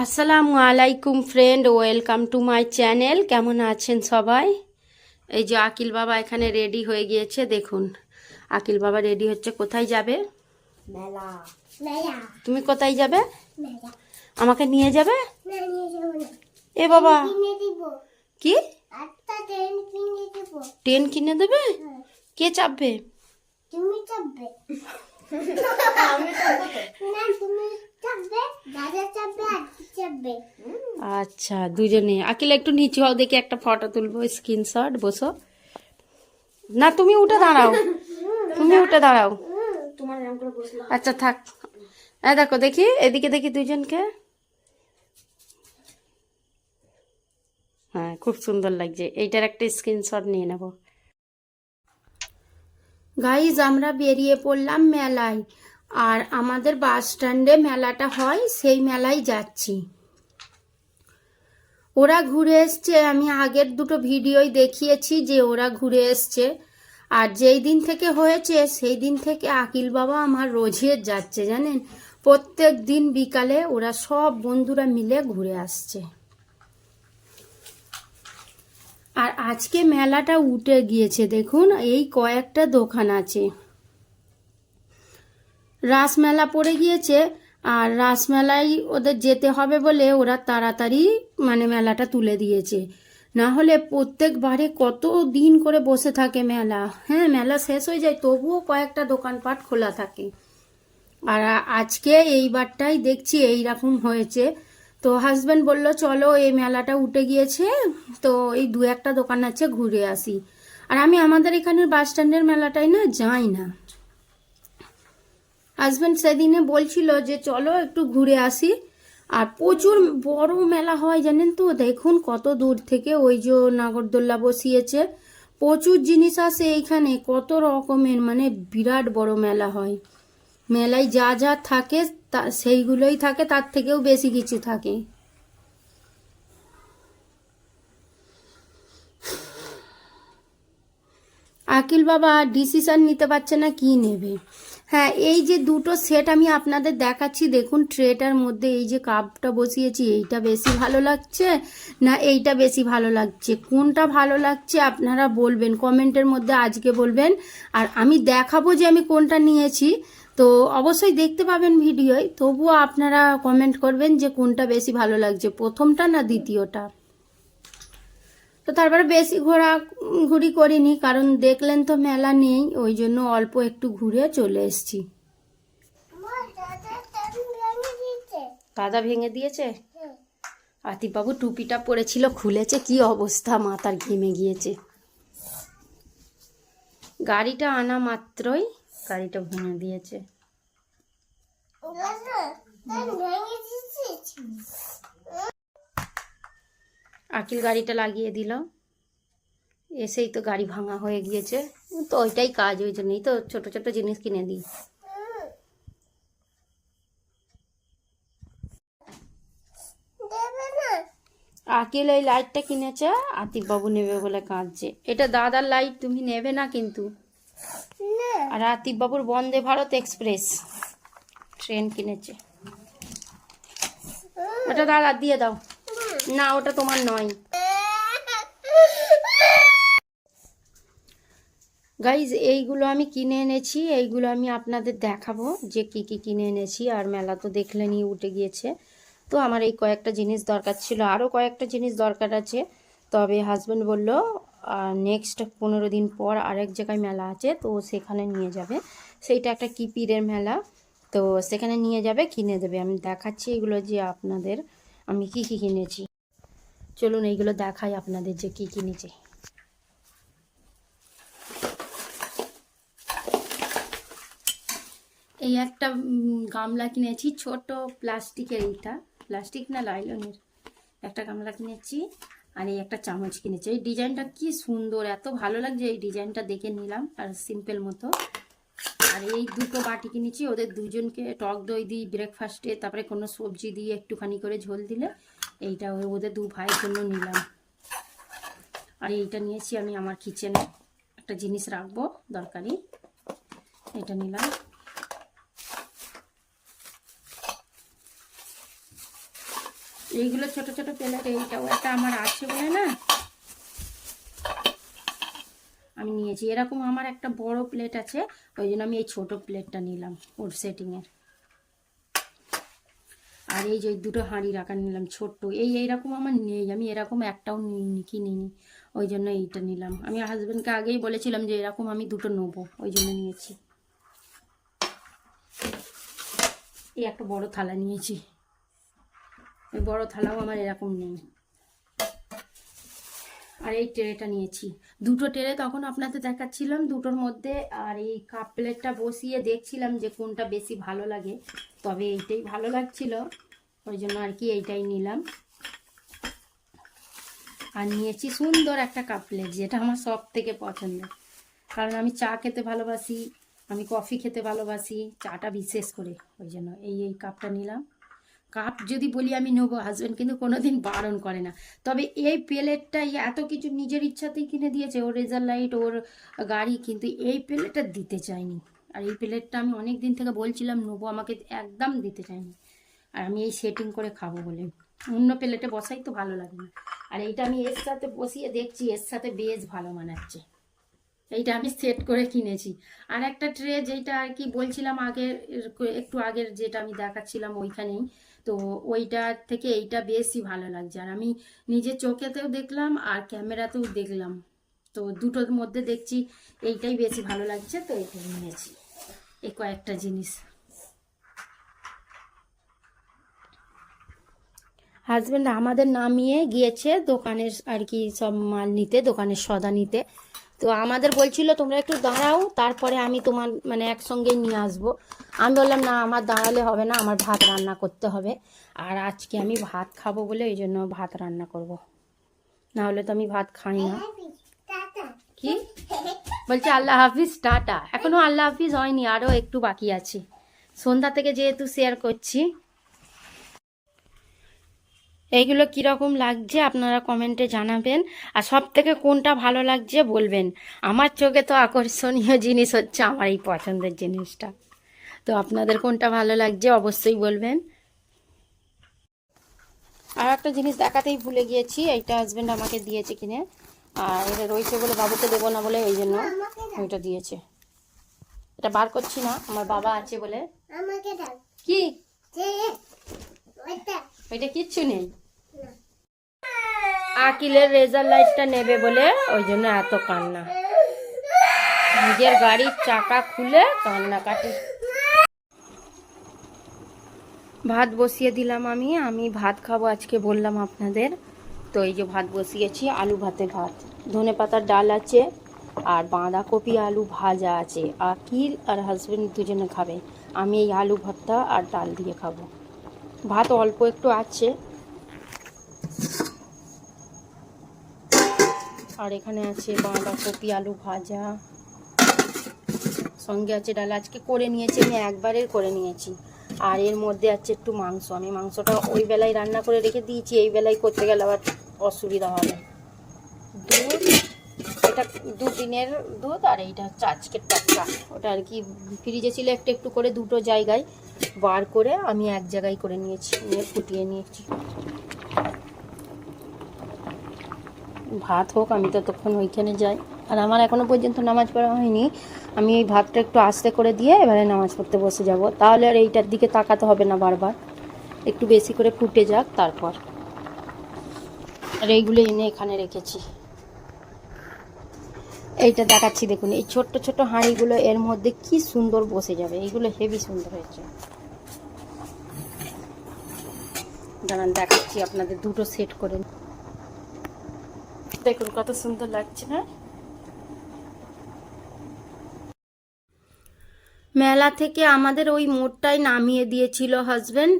আসসালামু আলাইকুম friend, welcome to my channel. কেমন আছেন সবাই? এই যে আকিল বাবা এখানে রেডি হয়ে গিয়েছে। দেখুন, আকিল বাবা রেডি হচ্ছে। কোথায় যাবে? মেলা। তুমি কোথায় যাবে? মেলা। আমাকে নিয়ে যাবে? না, নিয়ে যাবো না। এ বাবা, কিনে দিব। কি একটা ট্রেন কিনে দিব। ট্রেন কিনে দেবে? হ্যাঁ। কে চাপবে? তুমি চাপবে। আমি চাপবো তো। না, তুমি চাপবে, দাদা চাপবে আর কি চাপবে। আচ্ছা, দুজনে। আকিল একটু নিচু হও, দেখি একটা ফটো তুলবো, স্ক্রিনশট। বসো। না, তুমি উঠে দাঁড়াও, তুমি উঠে দাঁড়াও। তোমার নাম করে বসলাম। আচ্ছা থাক। দেখো, দেখি এদিকে, দেখি দুজনকে। হ্যাঁ, খুব সুন্দর লাগছে। এইটার একটা স্ক্রিনশট নিয়ে নেব। গাইজ, আমরা বেরিয়ে পড়লাম মেলায়। আর আমাদের বাস স্ট্যান্ডে মেলাটা হয়, সেই মেলায় যাচ্ছি। ওরা ঘুরে এসছে, আমি আগের দুটো ভিডিওই দেখিয়েছি যে ওরা ঘুরে এসছে। আর যেই দিন থেকে হয়েছে সেই দিন থেকে আকিল বাবা আমার রোজই যাচ্ছে, জানেন। প্রত্যেক দিন বিকালে ওরা সব বন্ধুরা মিলে ঘুরে আসছে। আর আজকে মেলাটা উঠে গিয়েছে, দেখুন এই কয়েকটা দোকান আছে। রাসমেলা পড়ে গিয়েছে, আর রাসমেলায় ওদের যেতে হবে বলে ওরা তাড়াতাড়ি মেলাটা তুলে দিয়েছে। না হলে প্রত্যেকবারে কত দিন করে বসে থাকে মেলা। হ্যাঁ, মেলা শেষ হয়ে যায় তবুও কয়েকটা দোকানপাট খোলা থাকে। আর আজকে এইবারটাই দেখছি এই রকম হয়েছে। তো হাজব্যান্ড বলল চলো, এই মেলাটা উঠে গিয়েছে, তো এই দু একটা দোকান আছে, ঘুরে আসি। আর আমি আমাদের এখানের বাস স্ট্যান্ডের মেলাটাই না যাই না। হাজব্যান্ড সেদিনে বলছিল যে চলো একটু ঘুরে আসি। আর প্রচুর বড় মেলা হয়, জানেন তো। দেখুন কত দূর থেকে ওই যে নাগরদোল্লা বসিয়েছে, প্রচুর জিনিস আসে এইখানে, কত রকমের, বিরাট বড় মেলা হয়। মেলায় যা যা থাকে সেইগুলোই থাকে, তার থেকেও বেশি কিছু থাকে। আকিল বাবা ডিসিশন নিতে পারছে না কি নেবে। হ্যাঁ, এই যে দুটো সেট আমি আপনাদের দেখাচ্ছি, দেখুন ট্রেটার মধ্যে এই যে কাপটা বসিয়েছি, এইটা বেশি ভালো লাগছে না এইটা বেশি ভালো লাগছে? কোনটা ভালো লাগছে আপনারা বলবেন কমেন্টের মধ্যে, আজকে বলবেন। আর আমি দেখাবো যে আমি কোনটা নিয়েছি, তো অবশ্যই দেখতে পাবেন ভিডিওয়। তবুও আপনারা কমেন্ট করবেন যে কোনটা বেশি ভালো লাগছে, প্রথমটা না দ্বিতীয়টা। তো তারপরে বেশি ঘোরাঘুরি করিনি, কারণ দেখলেন তো মেলা নেই, ওই জন্য অল্প একটু ঘুরে চলে এসেছি। দাদা ভেঙে দিয়েছে? আতিফবাবু টুপিটা পরেছিল, খুলেছে, কি অবস্থা, মাথার ঘেমে গিয়েছে। গাড়িটা আনা মাত্রই গাড়িটা ভেঙে দিয়েছে। আকিল গাড়িটা লাগিয়ে দিল, এসেই তো গাড়ি ভাঙা হয়ে গিয়েছে। তো ওইটাই কাজ, ওই জন্যই তো ছোট ছোট জিনিস কিনে দিই। আকিল এই লাইটটা কিনেছে, আতিফবাবু নেবে বলে কাঁদছে। এটা দাদার লাইট, তুমি নেবে না কিন্তু। আর আতিফবাবুর বন্দে ভারত এক্সপ্রেস ট্রেন কিনেছে। ওটা দাদা দিয়ে দাও। না, ওটা তোমার নয়। গাইজ, এইগুলো আমি কিনে এনেছি, এইগুলো আমি আপনাদের দেখাবো যে কি কি কিনে এনেছি। আর মেলা তো দেখলেনই উঠে গিয়েছে। তো আমার এই কয়েকটা জিনিস দরকার ছিল, আরও কয়েকটা জিনিস দরকার আছে। তবে হাজব্যান্ড বলল নেক্সট 15 দিন পর আরেক জায়গায় মেলা আছে, তো সেখানে নিয়ে যাবে। সেইটা একটা কি পীরের মেলা, তো সেখানে নিয়ে যাবে, কিনে দেবে। আমি দেখাচ্ছি এগুলো যে আপনাদের আমি কি কি কিনেছি। চলুন এইগুলো দেখাই আপনাদের যে কি কিনেছি। এই একটা গামলা কিনেছি, ছোট প্লাস্টিকের, এইটা প্লাস্টিক না লাইলনের একটা গামলা কিনেছি। আর এই একটা চামচ কিনেছি। এই ডিজাইনটা কি সুন্দর, এত ভালো লাগছে, এই ডিজাইনটা দেখে নিলাম। আর সিম্পল মতো। আর এই দুটো বাটি কিনেছি, ওদের দুজনকে টক দই দিই ব্রেকফাস্টে, তারপরে কোনো সবজি দিয়ে একটুখানি করে ঝোল দিলে। এইটা ওদের দু ভাইয়ের জন্য নিলাম। আর এইটা নিয়েছি আমি আমার কিচেনে একটা জিনিস রাখবো দরকারি, এটা নিলাম। এইগুলো ছোট ছোট প্লেট, এইটাও একটা আমার আছে বলে না আমি নিয়েছি। এরকম আমার একটা বড় প্লেট আছে, ওই জন্য আমি এই ছোট প্লেটটা নিলাম ওর সেটিংয়ের। আর এই যে দুটো হাঁড়ি রাখা নিলাম ছোট্ট, এইরকম আমার নেই, আমি এরকম একটাও কিনিনি, ওই জন্য এইটা নিলাম। আমি হাজব্যান্ডকে আগেই বলেছিলাম যে এরকম আমি দুটো নেবো, ওই জন্য নিয়েছি। এই একটা বড় থালা নিয়েছি, এই বড় থালাও আমার এরকম নেই। আর এই ট্রেটা নিয়েছি, দুটো ট্রে তখন আপনাদের দেখাচ্ছিলাম দুটোর মধ্যে। আর এই কাপ প্লেটটা বসিয়ে দেখছিলাম যে কোনটা বেশি ভালো লাগে, তবে এইটাই ভালো লাগছিল, ওই জন্য আর কি এইটাই নিলাম। আর নিয়েছি সুন্দর একটা কাপ প্লেট, যেটা আমার সব থেকে পছন্দের, কারণ আমি চা খেতে ভালোবাসি, আমি কফি খেতে ভালোবাসি, চাটা বিশেষ করে, ওই জন্য এই কাপটা নিলাম। কাপ যদি বলি আমি নেবো, হাজব্যান্ড কিন্তু কোনোদিন বারণ করে না। তবে এই প্লেটটা এত কিছু নিজের ইচ্ছাতেই কিনে দিয়েছে, ওর রেজার লাইট, ওর গাড়ি, কিন্তু এই প্লেটটা দিতে চায়নি। আর এই প্লেটটা আমি অনেক দিন থেকে বলছিলাম নেবো, আমাকে একদম দিতে চায়নি। আর আমি এই সেটিং করে খাবো বলে, অন্য প্লেটে বসাই তো ভালো লাগে না। আর এইটা আমি এর সাথে বসিয়ে দেখছি, এর সাথে বেশ ভালো মানাচ্ছে। এইটা আমি সেট করে কিনেছি। আর একটা ট্রে যেটা আর কি বলছিলাম আগের, একটু আগের যেটা আমি দেখাচ্ছিলাম ওইখানেই, তো ওইটার থেকে এইটা বেশি ভালো লাগছে। আর আমি নিজের চোখেতেও দেখলাম আর ক্যামেরাতেও দেখলাম, তো দুটোর মধ্যে দেখছি এইটাই বেশি ভালো লাগছে, তো এইটাই নিয়েছি। এই কয়েকটা জিনিস হাজব্যান্ড আমাদের নামিয়ে গিয়েছে দোকানের আর কি সব মাল নিতে, দোকানের সদা নিতে। তো আমাদের বলছিল তোমরা একটু দাঁড়াও, তারপরে আমি তোমার মানে একসঙ্গে নিয়ে আসবো। আমি বললাম না, আমার দাঁড়ালে হবে না, আমার ভাত রান্না করতে হবে। আর আজকে আমি ভাত খাবো বলে এই জন্য ভাত রান্না করব, না হলে তো আমি ভাত খাই না। কি বলছে? আল্লাহ হাফিজ টাটা। এখনো আল্লাহ হাফিজ হয়নি, আরও একটু বাকি আছে। সন্ধ্যা থেকে যেহেতু শেয়ার করছি, এইগুলো কীরকম লাগছে আপনারা কমেন্টে জানাবেন। আর সব থেকে কোনটা ভালো লাগছে বলবেন। আমার চোখে তো আকর্ষণীয় জিনিস হচ্ছে আমার এই পছন্দের জিনিসটা, তো আপনাদের কোনটা ভালো লাগছে অবশ্যই বলবেন। আর একটা জিনিস দেখাতেই ভুলে গিয়েছি, এইটা হাজব্যান্ড আমাকে দিয়েছে কিনে, আর এটা রয়েছে বলে বাবুকে দেবো না বলে এই জন্য ওইটা দিয়েছে। এটা বার করছি না, আমার বাবা আছে বলে। কি ওইটা কিচ্ছু নেই, আকিলের রেজার লাইটটা নেবে বলে ওই জন্য এত কান্না, নিজের গাড়ির চাকা খুলে কান্নাকাটি। ভাত বসিয়ে দিলাম, আমি ভাত খাবো আজকে বললাম আপনাদের। তো এই যে ভাত বসিয়েছি, আলু ভাতে ভাত, ধনেপাতার ডাল আছে, আর বাঁধাকপি আলু ভাজা আছে। আকিল আর হাজব্যান্ড দুজনে খাবে, আমি এই আলু ভর্তা আর ডাল দিয়ে খাবো। ভাত অল্প একটু আছে, আর এখানে আছে বাঁধাকপি আলু ভাজা, সঙ্গে আছে ডাল। আজকে করে নিয়েছি আমি, একবারের করে নিয়েছি। আর এর মধ্যে আছে একটু মাংস, আমি মাংসটা ওই বেলায় রান্না করে রেখে দিয়েছি, এই বেলায় করতে গেলে আবার অসুবিধা হবে। দুধ, এটা 2 দিনের দুধ, আর এইটা হচ্ছে আজকের টাটকা, ওটা আর কি ফ্রিজে ছিল একটু একটু করে দুটো জায়গায় বার করে আমি এক জায়গায় করে নিয়েছি, নিয়ে ফুটিয়ে নিয়েছি। ভাত হোক, আমি ততক্ষণ ওইখানে যাই। আর আমার এখনো পর্যন্ত নামাজ পড়া হয়নি, আমি এই ভাতটা একটু আস্তে করে দিয়ে এবারে নামাজ পড়তে বসে যাব, তাহলে আর এইটার দিকে তাকাতে হবে না বারবার, একটু বেশি করে ফুটে যাক তারপর। আর এইগুলো এনে এখানে রেখেছি, এইটা দেখাচ্ছি দেখুন, এই ছোট্ট ছোট হাঁড়িগুলো এর মধ্যে কি সুন্দর বসে যাবে, এইগুলো হেভি সুন্দর হয়েছে। দাঁড়ান দেখাচ্ছি আপনাদের, দুটো সেট করে দেখুন কত সুন্দর লাগছে না। মেলা থেকে আমাদের ওই মোড়টাই নামিয়ে দিয়েছিল হাজব্যান্ড,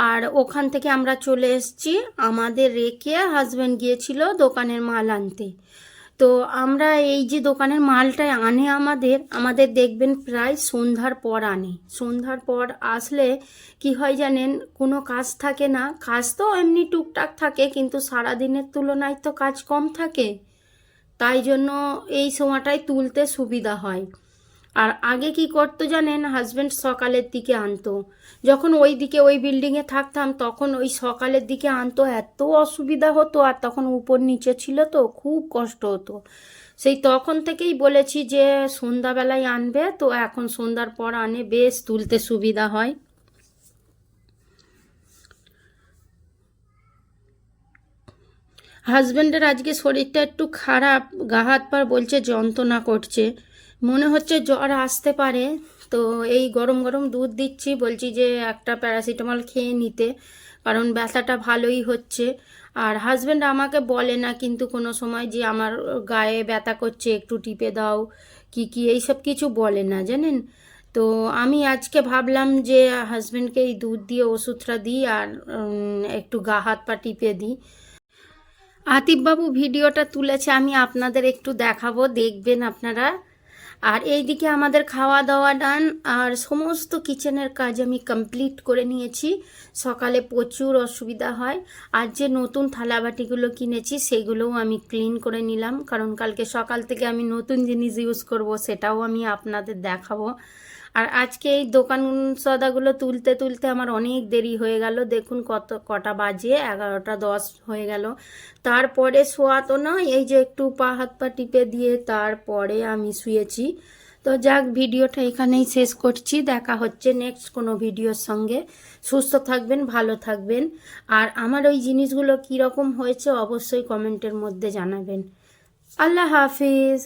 আর ওখান থেকে আমরা চলে এসেছি, আমাদের রেখে হাজব্যান্ড গিয়েছিল দোকানের মাল আনতে। তো আমরা এই যে দোকানের মালটাই আনে আমাদের দেখবেন প্রায় সন্ধ্যার পর আনে। সন্ধ্যার পর আসলে কি হয় জানেন, কোনো কাজ থাকে না, কাজ তো এমনি টুকটাক থাকে, কিন্তু সারাদিনের তুলনায় তো কাজ কম থাকে, তাই জন্য এই সময়টায় তুলতে সুবিধা হয়। আর আগে কি করতো জানেন, হাজব্যান্ড সকালের দিকে আনতো, যখন ওই দিকে ওই বিল্ডিংয়ে থাকতাম তখন ওই সকালের দিকে আনতো, এত অসুবিধা হতো, আর তখন উপর নিচে ছিল তো খুব কষ্ট হতো। সেই তখন থেকেই বলেছি যে সন্ধ্যাবেলায় আনবে, তো এখন সন্ধ্যার পর আনে, বেশ তুলতে সুবিধা হয়। হাজব্যান্ডের আজকে শরীরটা একটু খারাপ, গা হাত পা বলছে যন্ত্রণা করছে, মনে হচ্ছে জ্বর আসতে পারে। তো এই গরম গরম দুধ দিচ্ছি, বলছি যে একটা প্যারাসিটামল খেয়ে নিতে, কারণ ব্যথাটা ভালোই হচ্ছে। আর হাজব্যান্ড আমাকে বলে না কিন্তু কোনো সময় যে আমার গায়ে ব্যথা করছে একটু টিপে দাও কি কি, এইসব কিছু বলে না জানেন। তো আমি আজকে ভাবলাম যে হাজব্যান্ডকে এই দুধ দিয়ে ওষুধটা দিই, আর একটু গা হাত পা টিপে দিই। আতিফবাবু ভিডিওটা তুলেছে, আমি আপনাদের একটু দেখাবো, দেখবেন আপনারা। আর এইদিকে আমাদের খাওয়া দাওয়া ডান, আর সমস্ত কিচেনের কাজ আমি কমপ্লিট করে নিয়েছি। সকালে প্রচুর অসুবিধা হয়, আর যে নতুন থালাবাটিগুলো কিনেছি সেগুলোও আমি ক্লিন করে নিলাম, কারণ কালকে সকাল থেকে আমি নতুন জিনিস ইউজ করব, সেটাও আমি আপনাদের দেখাবো। আর আজকে এই দোকান সদাগুলো তুলতে তুলতে আমার অনেক দেরি হয়ে গেল, দেখুন কটা বাজে, 11টা 10 হয়ে গেল। তারপরে শোয়া তো নয়, এই যে একটু পা হাত পা টিপে দিয়ে তারপরে আমি শুয়েছি। তো যাক, ভিডিওটা এখানেই শেষ করছি, দেখা হচ্ছে নেক্সট কোনো ভিডিওর সঙ্গে। সুস্থ থাকবেন, ভালো থাকবেন, আর আমার ওই জিনিসগুলো কীরকম হয়েছে অবশ্যই কমেন্টের মধ্যে জানাবেন। আল্লাহ হাফিজ।